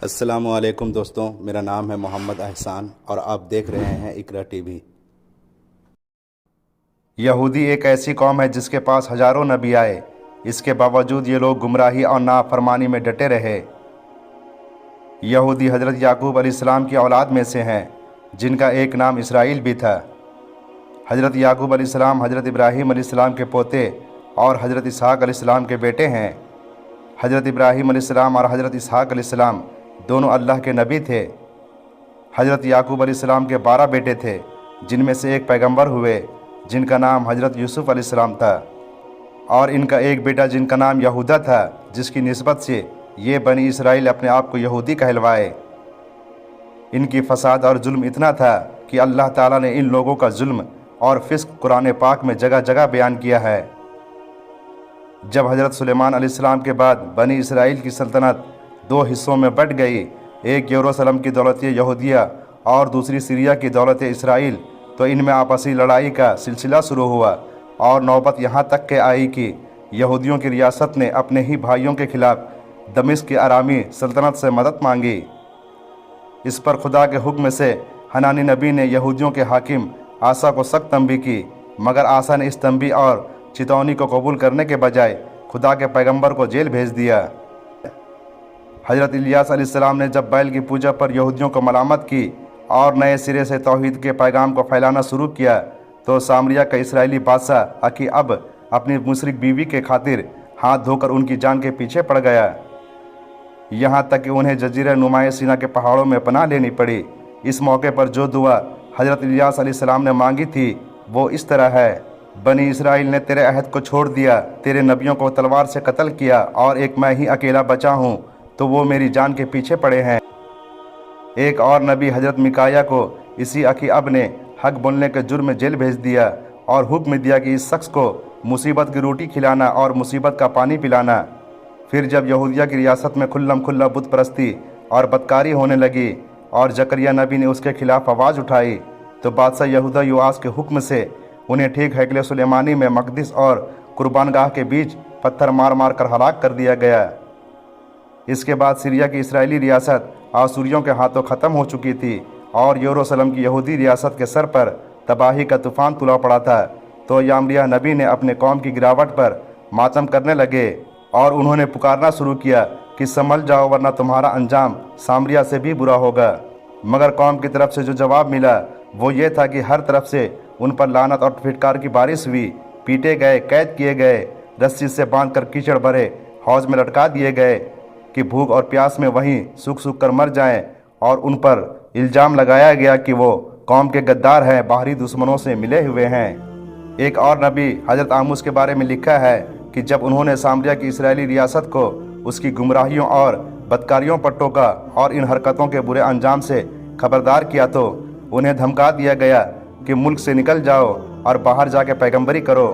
السلام علیکم دوستوں، میرا نام ہے محمد احسان اور آپ دیکھ رہے ہیں اقرا ٹی وی۔ یہودی ایک ایسی قوم ہے جس کے پاس ہزاروں نبی آئے، اس کے باوجود یہ لوگ گمراہی اور نافرمانی میں ڈٹے رہے۔ یہودی حضرت یعقوب علیہ السلام کی اولاد میں سے ہیں، جن کا ایک نام اسرائیل بھی تھا۔ حضرت یعقوب علیہ السلام حضرت ابراہیم علیہ السلام کے پوتے اور حضرت اسحاق علیہ السلام کے بیٹے ہیں۔ حضرت ابراہیم علیہ السلام اور حضرت اسحاق علیہ السلام دونوں اللہ کے نبی تھے۔ حضرت یعقوب علیہ السلام کے 12 بیٹے تھے، جن میں سے ایک پیغمبر ہوئے جن کا نام حضرت یوسف علیہ السلام تھا، اور ان کا ایک بیٹا جن کا نام یہودا تھا، جس کی نسبت سے یہ بنی اسرائیل اپنے آپ کو یہودی کہلوائے۔ ان کی فساد اور ظلم اتنا تھا کہ اللہ تعالیٰ نے ان لوگوں کا ظلم اور فسق قرآن پاک میں جگہ جگہ بیان کیا ہے۔ جب حضرت سلیمان علیہ السلام کے بعد بنی اسرائیل کی سلطنت 2 حصوں میں بٹ گئی، ایک یروشلم کی دولت یہودیہ اور دوسری سیریا کی دولت اسرائیل، تو ان میں آپسی لڑائی کا سلسلہ شروع ہوا اور نوبت یہاں تک کہ آئی کہ یہودیوں کی ریاست نے اپنے ہی بھائیوں کے خلاف دمشق کی ارامی سلطنت سے مدد مانگی۔ اس پر خدا کے حکم سے حنانی نبی نے یہودیوں کے حاکم آسا کو سخت تنبیہ کی، مگر آسا نے اس تنبیہ اور چتونی کو قبول کرنے کے بجائے خدا کے پیغمبر کو جیل بھیج دیا۔ حضرت الیاس علیہ السلام نے جب بیل کی پوجا پر یہودیوں کو ملامت کی اور نئے سرے سے توحید کے پیغام کو پھیلانا شروع کیا، تو سامریا کا اسرائیلی بادشاہ اکی اب اپنی مشرک بیوی کے خاطر ہاتھ دھو کر ان کی جان کے پیچھے پڑ گیا، یہاں تک کہ انہیں جزیرہ نمایاں سینا کے پہاڑوں میں پناہ لینی پڑی۔ اس موقع پر جو دعا حضرت الیاس علیہ السلام نے مانگی تھی وہ اس طرح ہے: بنی اسرائیل نے تیرے عہد کو چھوڑ دیا، تیرے نبیوں کو تلوار سے قتل کیا، اور ایک میں ہی اکیلا بچا ہوں، تو وہ میری جان کے پیچھے پڑے ہیں۔ ایک اور نبی حضرت میکایا کو اسی اکی اب نے حق بولنے کے جرم میں جیل بھیج دیا اور حکم دیا کہ اس شخص کو مصیبت کی روٹی کھلانا اور مصیبت کا پانی پلانا۔ پھر جب یہودیہ کی ریاست میں کھلم کھلا بت پرستی اور بدکاری ہونے لگی اور زکریا نبی نے اس کے خلاف آواز اٹھائی، تو بادشاہ یہودا یواس کے حکم سے انہیں ٹھیک ہیکل سلیمانی میں مقدس اور قربان گاہ کے بیچ پتھر مار مار کر ہلاک کر دیا گیا۔ اس کے بعد سیریا کی اسرائیلی ریاست آسوریوں کے ہاتھوں ختم ہو چکی تھی اور یروشلم کی یہودی ریاست کے سر پر تباہی کا طوفان تلا پڑا تھا، تو یامریہ نبی نے اپنے قوم کی گراوٹ پر ماتم کرنے لگے اور انہوں نے پکارنا شروع کیا کہ سنبھل جاؤ ورنہ تمہارا انجام سامریا سے بھی برا ہوگا۔ مگر قوم کی طرف سے جو جواب ملا وہ یہ تھا کہ ہر طرف سے ان پر لعنت اور پھٹکار کی بارش ہوئی، پیٹے گئے، قید کیے گئے، رسی سے باندھ کر کیچڑ بھرے حوض میں لٹکا دیے گئے کہ بھوک اور پیاس میں وہیں سوکھ سوکھ کر مر جائیں، اور ان پر الزام لگایا گیا کہ وہ قوم کے غدار ہیں، باہری دشمنوں سے ملے ہوئے ہیں۔ ایک اور نبی حضرت آموس کے بارے میں لکھا ہے کہ جب انہوں نے سامریا کی اسرائیلی ریاست کو اس کی گمراہیوں اور بدکاریوں پر ٹوکا اور ان حرکتوں کے برے انجام سے خبردار کیا، تو انہیں دھمکا دیا گیا کہ ملک سے نکل جاؤ اور باہر جا کے پیغمبری کرو۔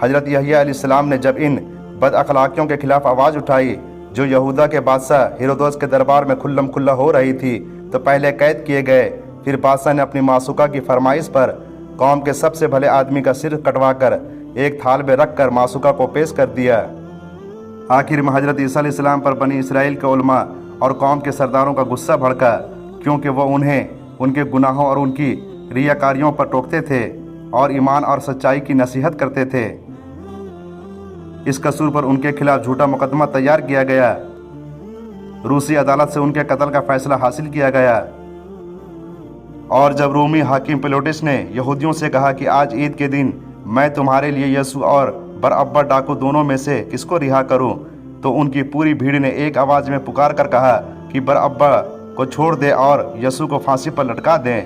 حضرت یحییٰ علیہ السلام نے جب ان بد اخلاقیوں کے خلاف آواز اٹھائی جو یہودا کے بادشاہ ہیرودس کے دربار میں کھلم کھلا ہو رہی تھی، تو پہلے قید کیے گئے، پھر بادشاہ نے اپنی معشوقہ کی فرمائش پر قوم کے سب سے بھلے آدمی کا سر کٹوا کر ایک تھال میں رکھ کر معشوقہ کو پیش کر دیا۔ آخر میں حضرت عیسیٰ علیہ السلام پر بنی اسرائیل کے علماء اور قوم کے سرداروں کا غصہ بھڑکا، کیونکہ وہ انہیں ان کے گناہوں اور ان کی ریاکاریوں پر ٹوکتے تھے اور ایمان اور سچائی کی نصیحت کرتے تھے۔ اس قصور پر ان کے خلاف جھوٹا مقدمہ تیار کیا گیا، روسی عدالت سے ان کے قتل کا فیصلہ حاصل کیا گیا، اور جب رومی حاکم پلوٹس نے یہودیوں سے کہا کہ آج عید کے دن میں تمہارے لیے یسوع اور برابا ڈاکو دونوں میں سے کس کو رہا کروں، تو ان کی پوری بھیڑ نے ایک آواز میں پکار کر کہا کہ برابا کو چھوڑ دے اور یسوع کو پھانسی پر لٹکا دیں۔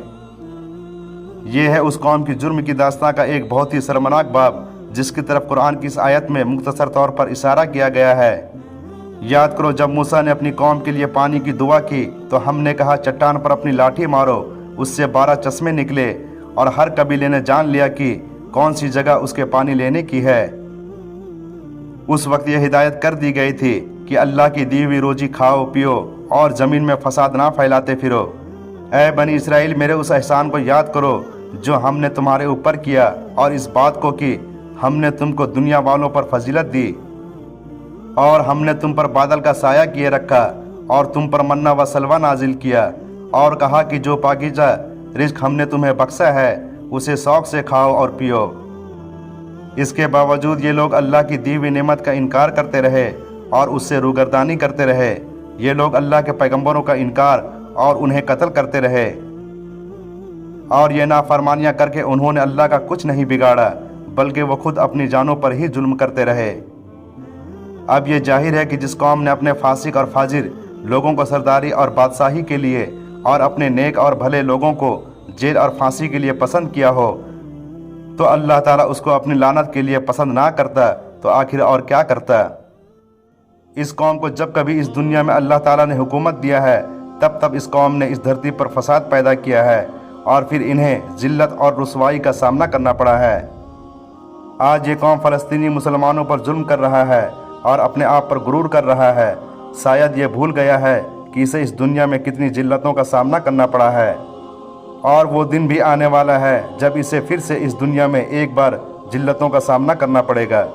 یہ ہے اس قوم کی جرم کی داستان کا ایک بہت ہی شرمناک باب، جس کی طرف قرآن کی اس آیت میں مختصر طور پر اشارہ کیا گیا ہے۔ یاد کرو جب موسیٰ نے اپنی قوم کے لیے پانی کی دعا کی تو ہم نے کہا چٹان پر اپنی لاٹھی مارو، اس سے 12 چشمے نکلے، اور ہر قبیلے نے جان لیا کہ کون سی جگہ اس کے پانی لینے کی ہے۔ اس وقت یہ ہدایت کر دی گئی تھی کہ اللہ کی دی ہوئی روزی کھاؤ پیو اور زمین میں فساد نہ پھیلاتے پھرو۔ اے بنی اسرائیل، میرے اس احسان کو یاد کرو جو ہم نے تمہارے اوپر کیا، اور اس بات کو کہ ہم نے تم کو دنیا والوں پر فضیلت دی، اور ہم نے تم پر بادل کا سایہ کیے رکھا اور تم پر منا و سلوہ نازل کیا اور کہا کہ جو پاکیزہ رزق ہم نے تمہیں بخشا ہے اسے شوق سے کھاؤ اور پیو۔ اس کے باوجود یہ لوگ اللہ کی دی ہوئی نعمت کا انکار کرتے رہے اور اس سے روگردانی کرتے رہے۔ یہ لوگ اللہ کے پیغمبروں کا انکار اور انہیں قتل کرتے رہے، اور یہ نافرمانیاں کر کے انہوں نے اللہ کا کچھ نہیں بگاڑا بلکہ وہ خود اپنی جانوں پر ہی ظلم کرتے رہے۔ اب یہ ظاہر ہے کہ جس قوم نے اپنے فاسق اور فاجر لوگوں کو سرداری اور بادشاہی کے لیے اور اپنے نیک اور بھلے لوگوں کو جیل اور پھانسی کے لیے پسند کیا ہو تو اللہ تعالیٰ اس کو اپنی لعنت کے لیے پسند نہ کرتا تو آخر اور کیا کرتا۔ اس قوم کو جب کبھی اس دنیا میں اللہ تعالیٰ نے حکومت دیا ہے تب اس قوم نے اس دھرتی پر فساد پیدا کیا ہے اور پھر انہیں ذلت اور رسوائی کا سامنا کرنا پڑا ہے۔ آج یہ قوم فلسطینی مسلمانوں پر ظلم کر رہا ہے اور اپنے آپ پر غرور کر رہا ہے۔ شاید یہ بھول گیا ہے کہ اسے اس دنیا میں کتنی ذلتوں کا سامنا کرنا پڑا ہے، اور وہ دن بھی آنے والا ہے جب اسے پھر سے اس دنیا میں ایک بار ذلتوں کا سامنا کرنا پڑے گا۔